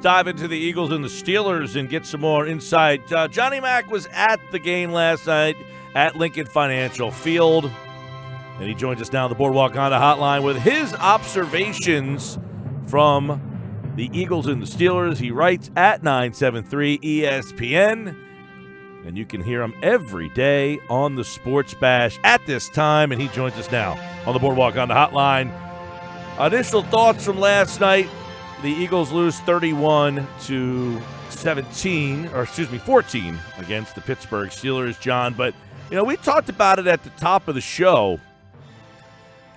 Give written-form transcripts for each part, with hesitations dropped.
Dive into the Eagles and the Steelers and get some more insight. Johnny Mac was at the game last night at Lincoln Financial Field, and he joins us now on the Boardwalk Honda Hotline with his observations from the Eagles and the Steelers. He writes at 973 ESPN, and you can hear him every day on the Sports Bash at this time, and he joins us now on the Boardwalk Honda Hotline. Initial thoughts from last night. The Eagles lose 14 against the Pittsburgh Steelers, John. But, we talked about it at the top of the show.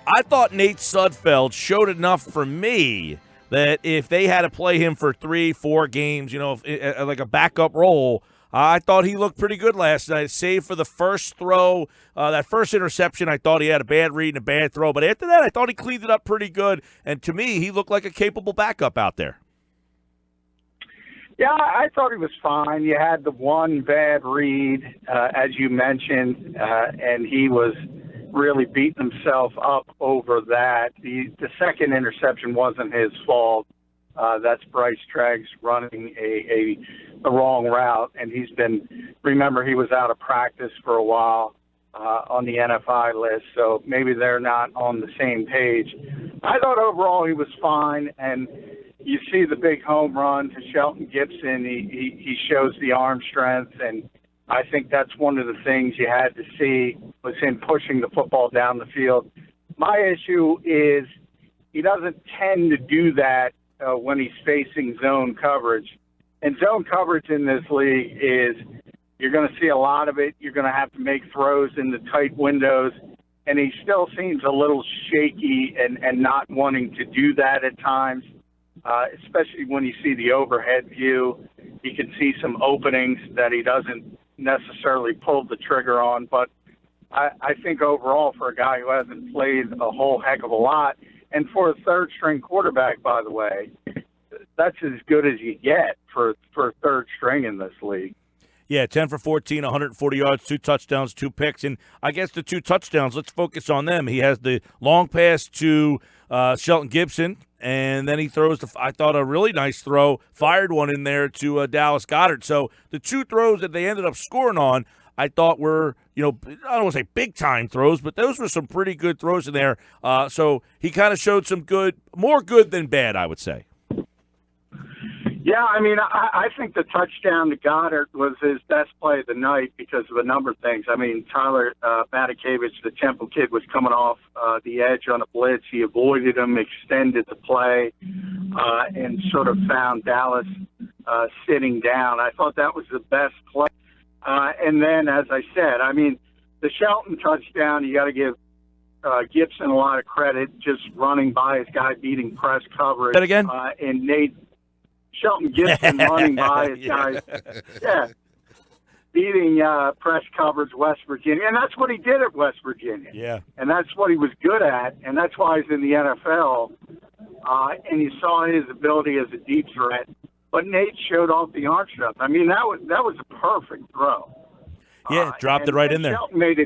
I thought Nate Sudfeld showed enough for me that if they had to play him for 3-4 games, like a backup role, I thought he looked pretty good last night, save for the first throw. That first interception, I thought he had a bad read and a bad throw. But after that, I thought he cleaned it up pretty good. And to me, he looked like a capable backup out there. Yeah, I thought he was fine. You had the one bad read, as you mentioned, and he was really beating himself up over that. The second interception wasn't his fault. That's Bryce Treggs running the wrong route, and he was out of practice for a while on the NFI list, so maybe they're not on the same page. I thought overall he was fine, and you see the big home run to Shelton Gibson. He shows the arm strength, and I think that's one of the things you had to see was him pushing the football down the field. My issue is he doesn't tend to do that when he's facing zone coverage. And zone coverage in this league is you're going to see a lot of it. You're going to have to make throws in the tight windows. And he still seems a little shaky and not wanting to do that at times, especially when you see the overhead view. You can see some openings that he doesn't necessarily pull the trigger on. But I think overall for a guy who hasn't played a whole heck of a lot, and for a third-string quarterback, by the way, that's as good as you get for a third string in this league. Yeah, 10 for 14, 140 yards, 2 touchdowns, 2 picks. And I guess the 2 touchdowns, let's focus on them. He has the long pass to Shelton Gibson, and then he throws, I thought, a really nice throw, fired one in there to Dallas Goedert. So the 2 throws that they ended up scoring on, I thought were, I don't want to say big-time throws, but those were some pretty good throws in there. So he kind of showed some more good than bad, I would say. Yeah, I think the touchdown to Goddard was his best play of the night because of a number of things. Tyler Matakevich, the Temple kid, was coming off the edge on a blitz. He avoided him, extended the play, and sort of found Dallas sitting down. I thought that was the best play. And then, as I said, the Shelton touchdown, you got to give Gibson a lot of credit, just running by his guy, beating press coverage. That again? And Shelton Gibson running by his guys. Yeah. Beating press coverage, West Virginia. And that's what he did at West Virginia. Yeah. And that's what he was good at, and that's why he's in the NFL. And you saw his ability as a deep threat. But Nate showed off the arm strength. That was a perfect throw. Yeah, dropped it right in there. Shelton made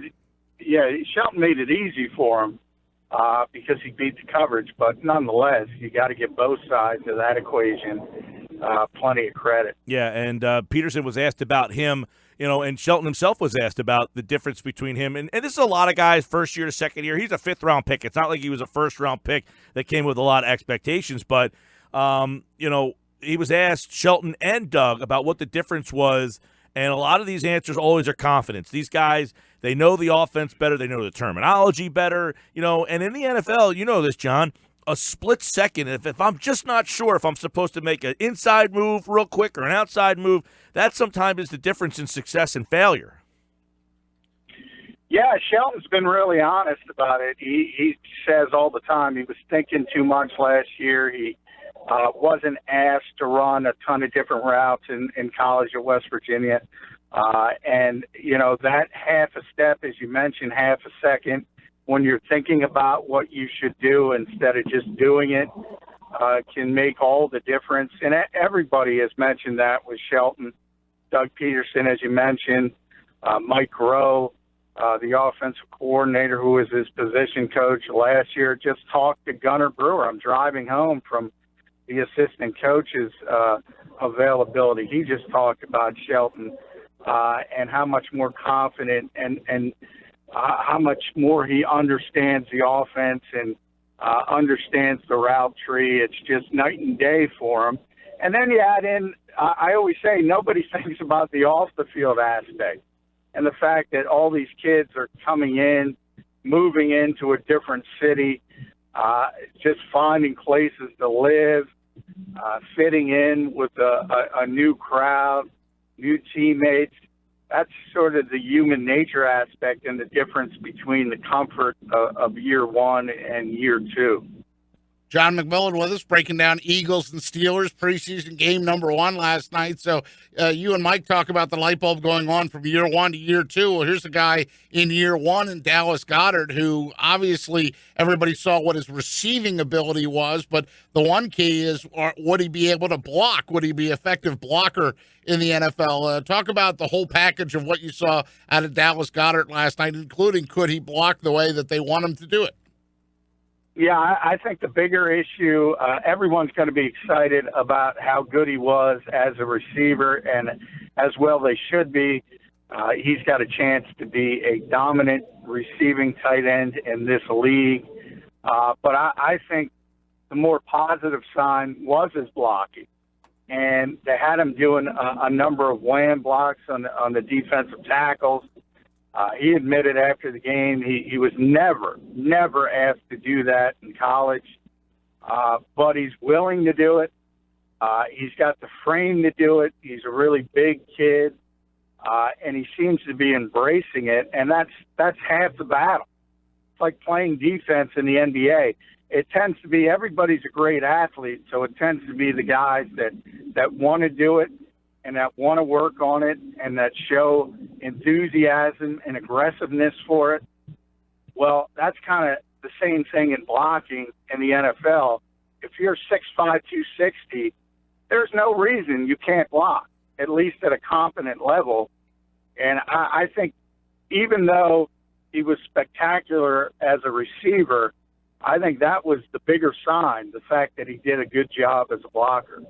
it easy for him because he beat the coverage. But nonetheless, you got to give both sides of that equation plenty of credit. Yeah, and Peterson was asked about him, and Shelton himself was asked about the difference between him. And this is a lot of guys, first year to second year. He's a fifth-round pick. It's not like he was a first-round pick that came with a lot of expectations. But, he was asked, Shelton and Doug, about what the difference was, and a lot of these answers always are confidence. These guys, they know the offense better, they know the terminology better, and in the NFL, you know this, John, a split second, if I'm just not sure if I'm supposed to make an inside move real quick or an outside move, that sometimes is the difference in success and failure. Yeah, Shelton's been really honest about it. He says all the time he was thinking too much last year. He wasn't asked to run a ton of different routes in college at West Virginia. And, that half a step, as you mentioned, half a second, when you're thinking about what you should do instead of just doing it, can make all the difference. And everybody has mentioned that with Shelton. Doug Peterson, as you mentioned, Mike Rowe, the offensive coordinator who was his position coach last year, just talked to Gunnar Brewer. I'm driving home from the assistant coach's availability. He just talked about Shelton and how much more confident and how much more he understands the offense and understands the route tree. It's just night and day for him. And then you add in, I always say, nobody thinks about the off-the-field aspect and the fact that all these kids are coming in, moving into a different city, just finding places to live, fitting in with a new crowd, new teammates. That's sort of the human nature aspect and the difference between the comfort of year one and year two. John McMullen with us, breaking down Eagles and Steelers preseason game number 1 last night. So you and Mike talk about the light bulb going on from year 1 to year 2. Well, here's a guy in year 1 in Dallas Goedert who obviously everybody saw what his receiving ability was, but the one key is would he be able to block? Would he be an effective blocker in the NFL? Talk about the whole package of what you saw out of Dallas Goedert last night, including could he block the way that they want him to do it? Yeah, I think the bigger issue, everyone's going to be excited about how good he was as a receiver, and as well they should be. He's got a chance to be a dominant receiving tight end in this league. But I think the more positive sign was his blocking. And they had him doing a number of wham blocks on the defensive tackles. He admitted after the game he was never asked to do that in college, but he's willing to do it. He's got the frame to do it. He's a really big kid, and he seems to be embracing it, and that's half the battle. It's like playing defense in the NBA. It tends to be everybody's a great athlete, so it tends to be the guys that want to do it and that want to work on it and that show enthusiasm and aggressiveness for it. Well, that's kind of the same thing in blocking in the NFL. If you're 6'5", 260, there's no reason you can't block, at least at a competent level. And I think even though he was spectacular as a receiver, I think that was the bigger sign, the fact that he did a good job as a blocker.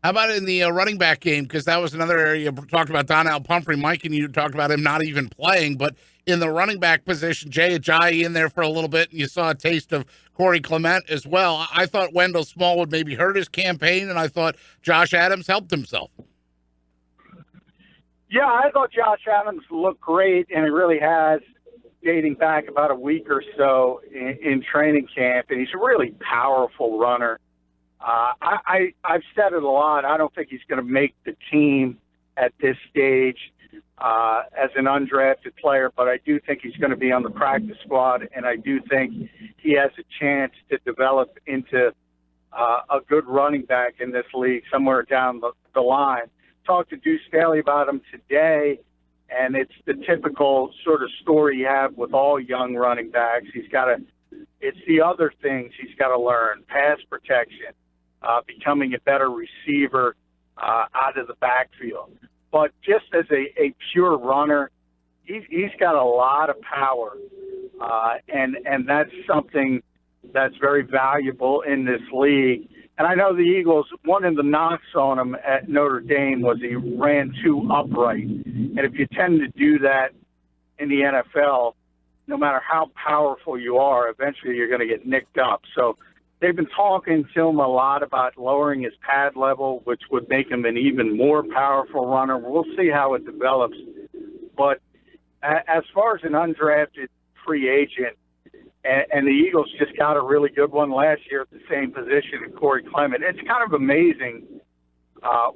How about in the running back game? Because that was another area you talked about. Donnell Pumphrey, Mike, and you talked about him not even playing. But in the running back position, Jay Ajayi in there for a little bit, and you saw a taste of Corey Clement as well. I thought Wendell Smallwood maybe hurt his campaign, and I thought Josh Adams helped himself. Yeah, I thought Josh Adams looked great, and he really has, dating back about a week or so in training camp, and he's a really powerful runner. I've said it a lot. I don't think he's going to make the team at this stage as an undrafted player, but I do think he's going to be on the practice squad, and I do think he has a chance to develop into a good running back in this league somewhere down the line. Talked to Deuce Staley about him today, and it's the typical sort of story you have with all young running backs. It's the other things he's got to learn: pass protection, becoming a better receiver out of the backfield. But just as a pure runner, he's got a lot of power, and that's something that's very valuable in this league. And I know the Eagles, one of the knocks on him at Notre Dame was he ran too upright. And if you tend to do that in the NFL, no matter how powerful you are, eventually you're going to get nicked up. So they've been talking to him a lot about lowering his pad level, which would make him an even more powerful runner. We'll see how it develops. But as far as an undrafted free agent, and the Eagles just got a really good one last year at the same position in Corey Clement, it's kind of amazing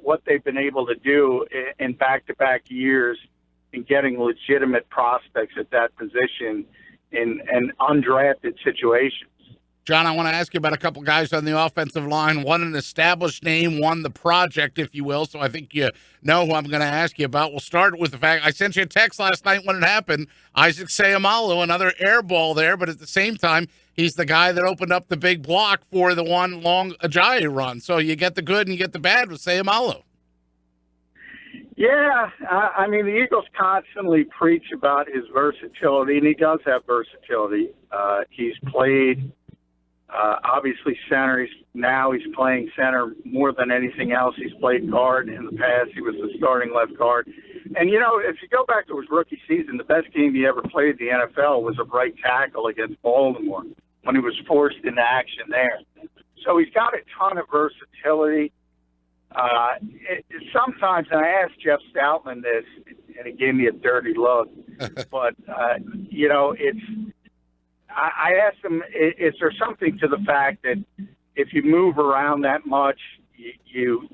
what they've been able to do in back-to-back years in getting legitimate prospects at that position in undrafted situations. John, I want to ask you about a couple guys on the offensive line. One an established name, one the project, if you will. So I think you know who I'm going to ask you about. We'll start with the fact I sent you a text last night when it happened. Isaac Seumalo, another air ball there, but at the same time, he's the guy that opened up the big block for the one long Ajayi run. So you get the good and you get the bad with Seumalo. Yeah, I mean, the Eagles constantly preach about his versatility, and he does have versatility. He's played obviously center. He's Now he's playing center more than anything else. He's played guard in the past. He was the starting left guard. And, if you go back to his rookie season, the best game he ever played in the NFL was a right tackle against Baltimore when he was forced into action there. So he's got a ton of versatility. Sometimes, and I asked Jeff Stoutland this, and he gave me a dirty look, but, I asked him, is there something to the fact that if you move around that much, you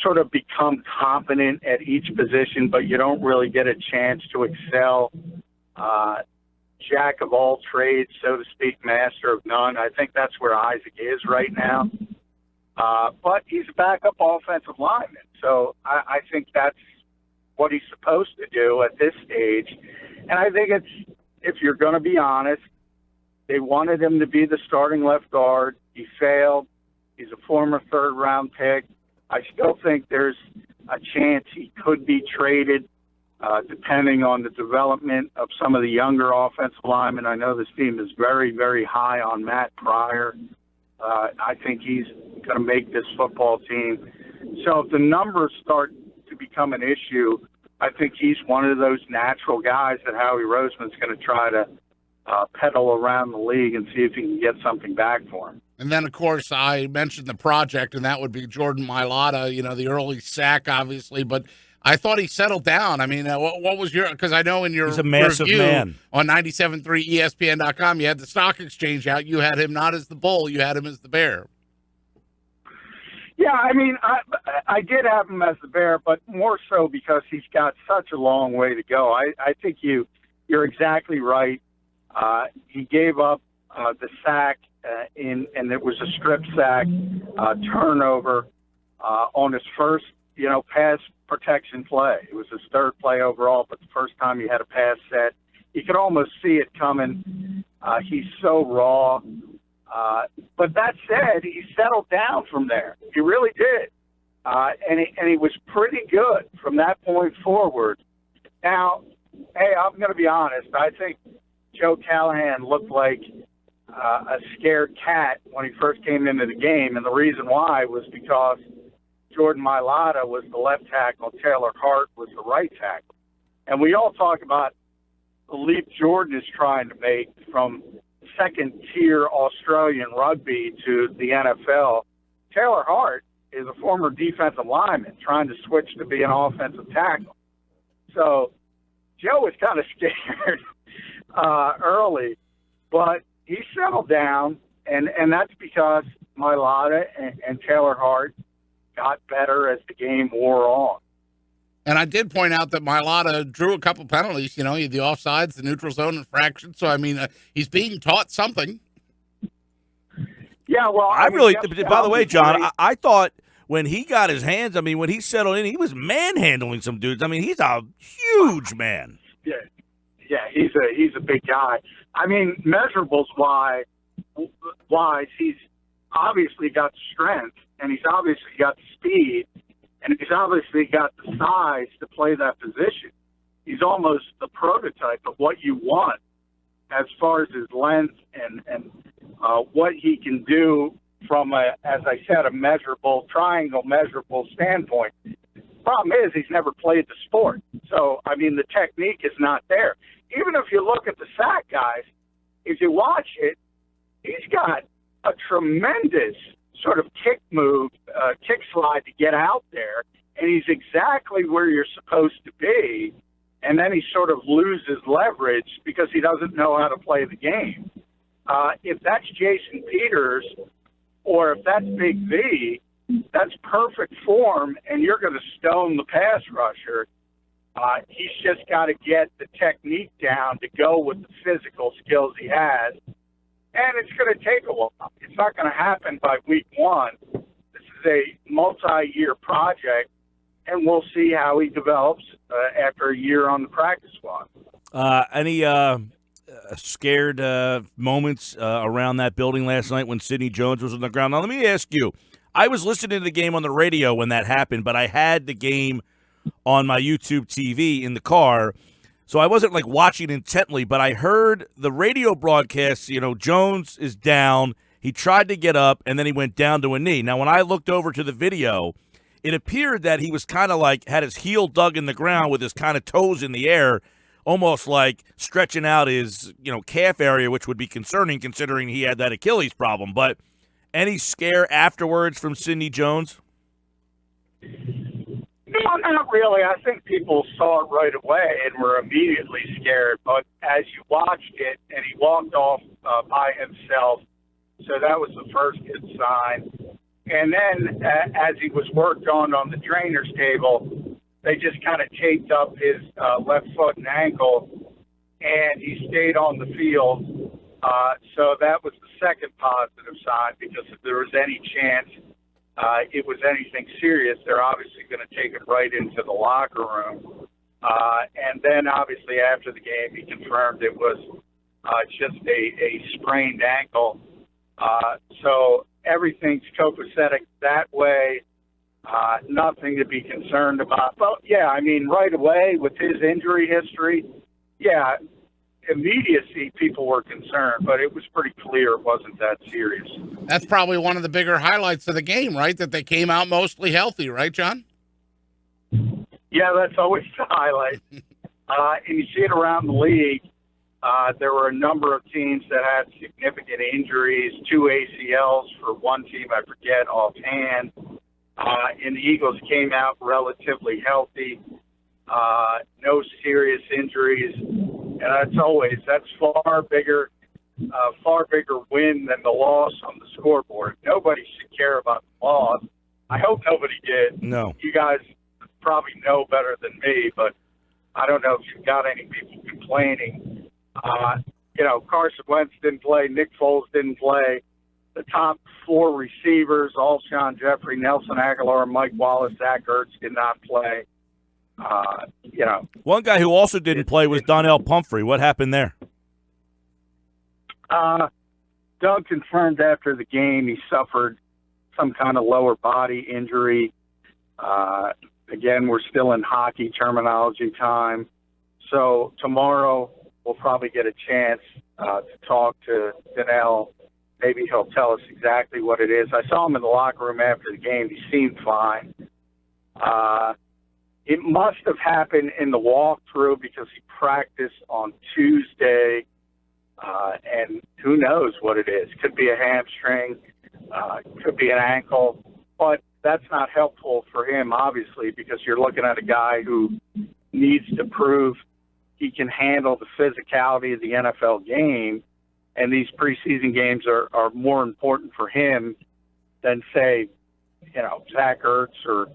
sort of become competent at each position, but you don't really get a chance to excel? Jack of all trades, so to speak, master of none. I think that's where Isaac is right now. But he's a backup offensive lineman, so I think that's what he's supposed to do at this stage. And I think if you're going to be honest, they wanted him to be the starting left guard. He failed. He's a former third-round pick. I still think there's a chance he could be traded, depending on the development of some of the younger offensive linemen. I know this team is very, very high on Matt Pryor. I think he's going to make this football team. So if the numbers start to become an issue, I think he's one of those natural guys that Howie Roseman's going to try to pedal around the league and see if he can get something back for him. And then, of course, I mentioned the project, and that would be Jordan Mailata, the early sack, obviously. But I thought he settled down. I mean, what was your – because I know in your He's a massive review man. On 97.3 ESPN.com, you had the stock exchange out. You had him not as the bull. You had him as the bear. Yeah, I mean, I did have him as the bear, but more so because he's got such a long way to go. I think you're exactly right. He gave up the sack and it was a strip sack turnover on his first, pass protection play. It was his third play overall, but the first time he had a pass set, you could almost see it coming. He's so raw. But that said, he settled down from there. He really did. And he was pretty good from that point forward. Now, hey, I'm going to be honest. I think Joe Callahan looked like a scared cat when he first came into the game, and the reason why was because Jordan Mailata was the left tackle, Taylor Hart was the right tackle. And we all talk about the leap Jordan is trying to make from second-tier Australian rugby to the NFL. Taylor Hart is a former defensive lineman trying to switch to be an offensive tackle. So Joe was kind of scared early, but he settled down, and that's because Mailata and Taylor Hart got better as the game wore on. And I did point out that Mailata drew a couple penalties, he had the offsides, the neutral zone infraction. So, I mean, he's being taught something. Yeah, well, by the way, John, I thought when he got his hands, when he settled in, he was manhandling some dudes. He's a huge man. Yeah, he's a big guy. Measurables wise, he's obviously got the strength, and he's obviously got the speed, and he's obviously got the size to play that position. He's almost the prototype of what you want as far as his length and what he can do from as I said, a triangle measurable standpoint. Problem is he's never played the sport. So, the technique is not there. Even if you look at the sack guys, if you watch it, he's got a tremendous sort of kick slide to get out there, and he's exactly where you're supposed to be, and then he sort of loses leverage because he doesn't know how to play the game. If that's Jason Peters or if that's Big V, that's perfect form, and you're going to stone the pass rusher. He's just got to get the technique down to go with the physical skills he has. And it's going to take a while. It's not going to happen by week one. This is a multi-year project, and we'll see how he develops after a year on the practice squad. Any scared moments around that building last night when Sidney Jones was on the ground? Now, let me ask you. I was listening to the game on the radio when that happened, but I had the game on my YouTube TV in the car, so I wasn't watching intently, but I heard the radio broadcast, Jones is down. He tried to get up, and then he went down to a knee. Now, when I looked over to the video, it appeared that he was kind of like had his heel dug in the ground with his kind of toes in the air, almost like stretching out his, calf area, which would be concerning considering he had that Achilles problem. But any scare afterwards from Sidney Jones? No, not really. I think people saw it right away and were immediately scared. But as you watched it, and he walked off by himself, so that was the first good sign. And then as he was worked on the trainer's table, they just kind of taped up his left foot and ankle, and he stayed on the field. So that was the second positive sign, because if there was any chance it was anything serious, they're obviously going to take it right into the locker room. And then obviously after the game, he confirmed it was just a sprained ankle. So everything's copacetic that way. Nothing to be concerned about. But, yeah, I mean, right away with his injury history, yeah, immediacy people were concerned, but it was pretty clear it wasn't that serious. That's probably one of the bigger highlights of the game, right? That they came out mostly healthy, right, John? Yeah, that's always the highlight. And you see it around the league. There were a number of teams that had significant injuries, 2 ACLs for one team, I forget offhand. And the Eagles came out relatively healthy, no serious injuries. And that's far bigger win than the loss on the scoreboard. Nobody should care about the loss. I hope nobody did. No. You guys probably know better than me, but I don't know if you've got any people complaining. Carson Wentz didn't play. Nick Foles didn't play. The top 4 receivers, Alshon Jeffrey, Nelson Aguilar, Mike Wallace, Zach Ertz did not play. One guy who also didn't play was Donnell Pumphrey. What happened there? Doug confirmed after the game he suffered some kind of lower body injury. Again, we're still in hockey terminology time. So tomorrow we'll probably get a chance to talk to Donnell. Maybe he'll tell us exactly what it is. I saw him in the locker room after the game. He seemed fine. It must have happened in the walkthrough because he practiced on Tuesday, and who knows what it is. Could be a hamstring, could be an ankle, but that's not helpful for him, obviously, because you're looking at a guy who needs to prove he can handle the physicality of the NFL game, and these preseason games are more important for him than, say, Zach Ertz or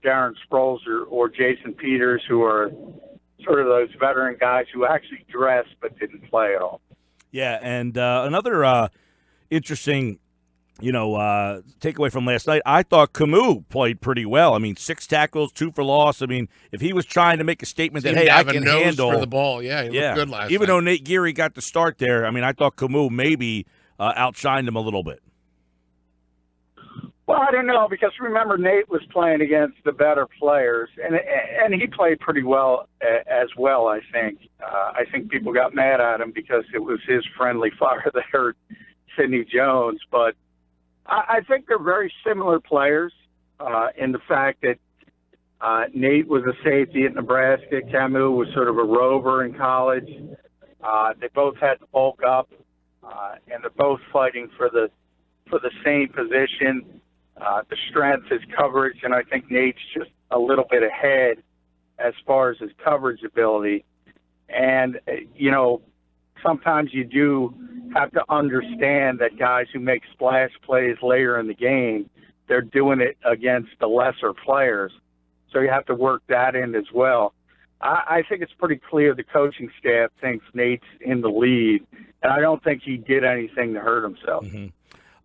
Darren Sproles or Jason Peters, who are sort of those veteran guys who actually dressed but didn't play at all. Yeah, and another interesting, takeaway from last night, I thought Camus played pretty well. I mean, 6 tackles, 2 for loss. I mean, if he was trying to make a statement that, hey, I can handle for the ball, he looked good last night. Even though Nate Geary got the start there, I mean, I thought Camus maybe outshined him a little bit. Well, I don't know, because remember, Nate was playing against the better players, and he played pretty well as well, I think. I think people got mad at him because it was his friendly fire that hurt Sidney Jones. But I think they're very similar players in the fact that Nate was a safety at Nebraska. Camus was sort of a rover in college. They both had to bulk up, and they're both fighting for the same position. The strength is coverage, and I think Nate's just a little bit ahead as far as his coverage ability. And, sometimes you do have to understand that guys who make splash plays later in the game, they're doing it against the lesser players. So you have to work that in as well. I think it's pretty clear the coaching staff thinks Nate's in the lead, and I don't think he did anything to hurt himself. Mm-hmm.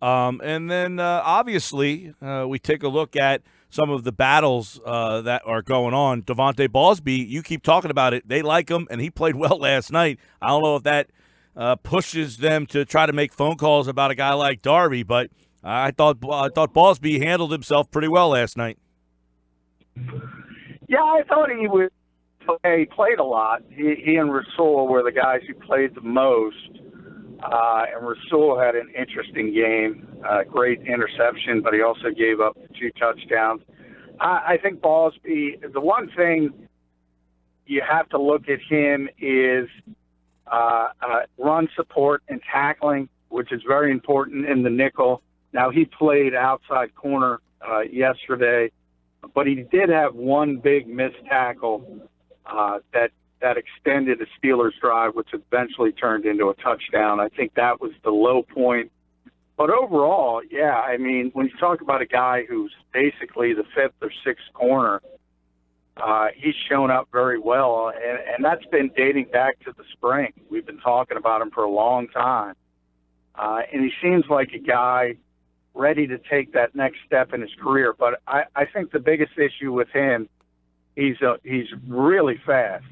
And then, obviously, we take a look at some of the battles that are going on. Devontae Ballsby, you keep talking about it. They like him, and he played well last night. I don't know if that pushes them to try to make phone calls about a guy like Darby, but I thought Ballsby handled himself pretty well last night. Yeah, I thought he would. He played a lot. He and Rasul were the guys who played the most. And Rasul had an interesting game, great interception, but he also gave up 2 touchdowns. I think Ballsby, the one thing you have to look at him is run support and tackling, which is very important in the nickel. Now, he played outside corner yesterday, but he did have one big missed tackle that extended the Steelers' drive, which eventually turned into a touchdown. I think that was the low point. But overall, yeah, I mean, when you talk about a guy who's basically the 5th or 6th corner, he's shown up very well, and that's been dating back to the spring. We've been talking about him for a long time. And he seems like a guy ready to take that next step in his career. But I think the biggest issue with him, he's really fast.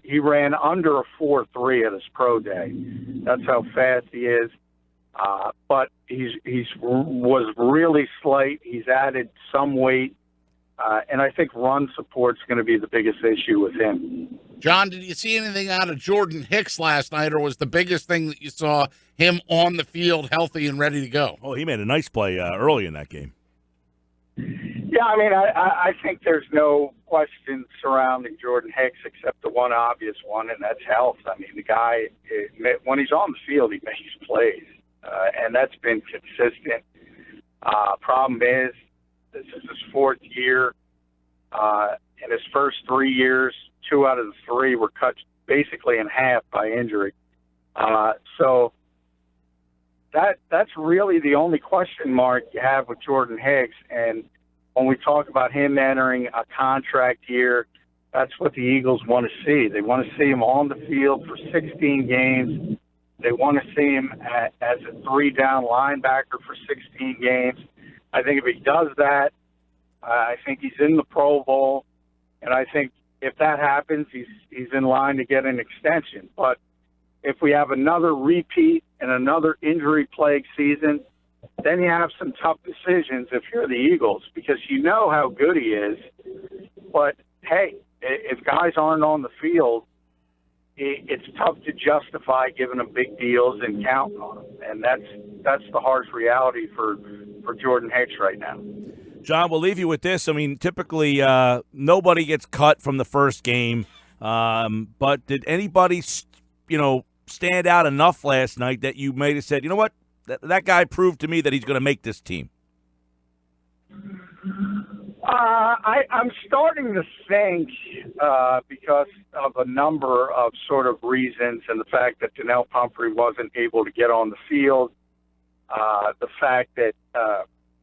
He ran under a 4.3 at his pro day. That's how fast he is. But he's was really slight. He's added some weight. And I think run support's going to be the biggest issue with him. John, did you see anything out of Jordan Hicks last night, or was the biggest thing that you saw him on the field healthy and ready to go? Oh, he made a nice play early in that game. Yeah, I mean, I think there's no question surrounding Jordan Hicks except the one obvious one, and that's health. I mean, the guy, when he's on the field, he makes plays, and that's been consistent. Problem is, this is his 4th year. In his first 3 years, 2 out of the 3 were cut basically in half by injury. So that's really the only question mark you have with Jordan Hicks. And when we talk about him entering a contract year, that's what the Eagles want to see. They want to see him on the field for 16 games. They want to see him as a 3-down linebacker for 16 games. I think if he does that, I think he's in the Pro Bowl. And I think if that happens, he's in line to get an extension. But if we have another repeat and another injury-plagued season, then you have some tough decisions if you're the Eagles, because you know how good he is. But, hey, if guys aren't on the field, it's tough to justify giving them big deals and counting on them. And that's the harsh reality for Jordan Hicks right now. John, we'll leave you with this. I mean, typically nobody gets cut from the first game, but did anybody, stand out enough last night that you may have said, you know what, that guy proved to me that he's going to make this team? I'm starting to think, because of a number of sort of reasons, and the fact that Donnell Pumphrey wasn't able to get on the field, the fact that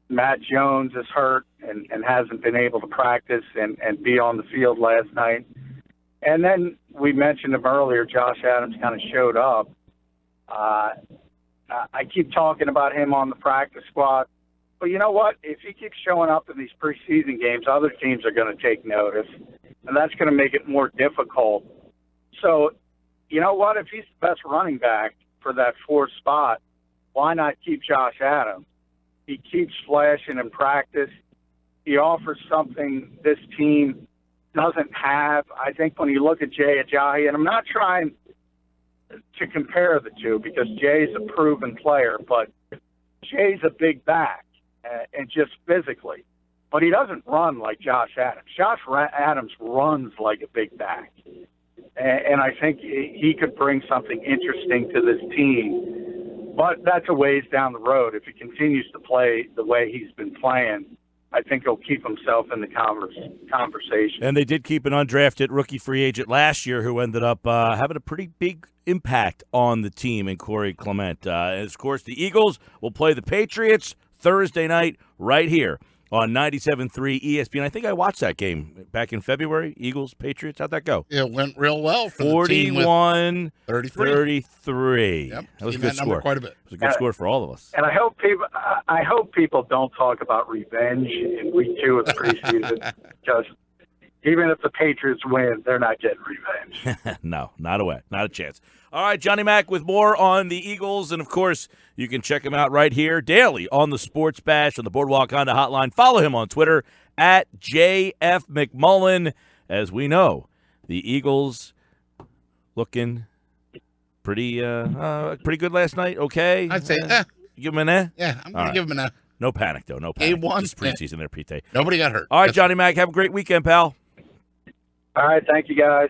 Matt Jones is hurt and hasn't been able to practice and be on the field last night. And then we mentioned him earlier, Josh Adams kind of showed up. I keep talking about him on the practice squad. But you know what? If he keeps showing up in these preseason games, other teams are going to take notice, and that's going to make it more difficult. So, you know what? If he's the best running back for that 4th spot, why not keep Josh Adams? He keeps flashing in practice. He offers something this team doesn't have. I think when you look at Jay Ajayi, and I'm not trying to compare the two because Jay's a proven player, but Jay's a big back. And just physically. But he doesn't run like Josh Adams. Josh Adams runs like a big back. And I think he could bring something interesting to this team. But that's a ways down the road. If he continues to play the way he's been playing, I think he'll keep himself in the conversation. And they did keep an undrafted rookie free agent last year who ended up having a pretty big impact on the team in Corey Clement. And, of course, the Eagles will play the Patriots Thursday night right here on 97.3 ESPN. I think I watched that game back in February. Eagles, Patriots. How'd that go? It went real well for 41 the team with 33. Yep. That was a good score. Quite a bit. It was a good score for all of us. And I hope people don't talk about revenge in week 2 of the preseason because even if the Patriots win, they're not getting revenge. No, not a chance. All right, Johnny Mac with more on the Eagles. And, of course, you can check him out right here daily on the Sports Bash on the Boardwalk Honda Hotline. Follow him on Twitter at JF McMullen. As we know, the Eagles looking pretty good last night. Okay, I'd say, you give him an eh. yeah, I'm going to give him an No panic though. No panic. A1. Just preseason there, Pete. Nobody got hurt. All right, Johnny Mac. Have a great weekend, pal. All right. Thank you, guys.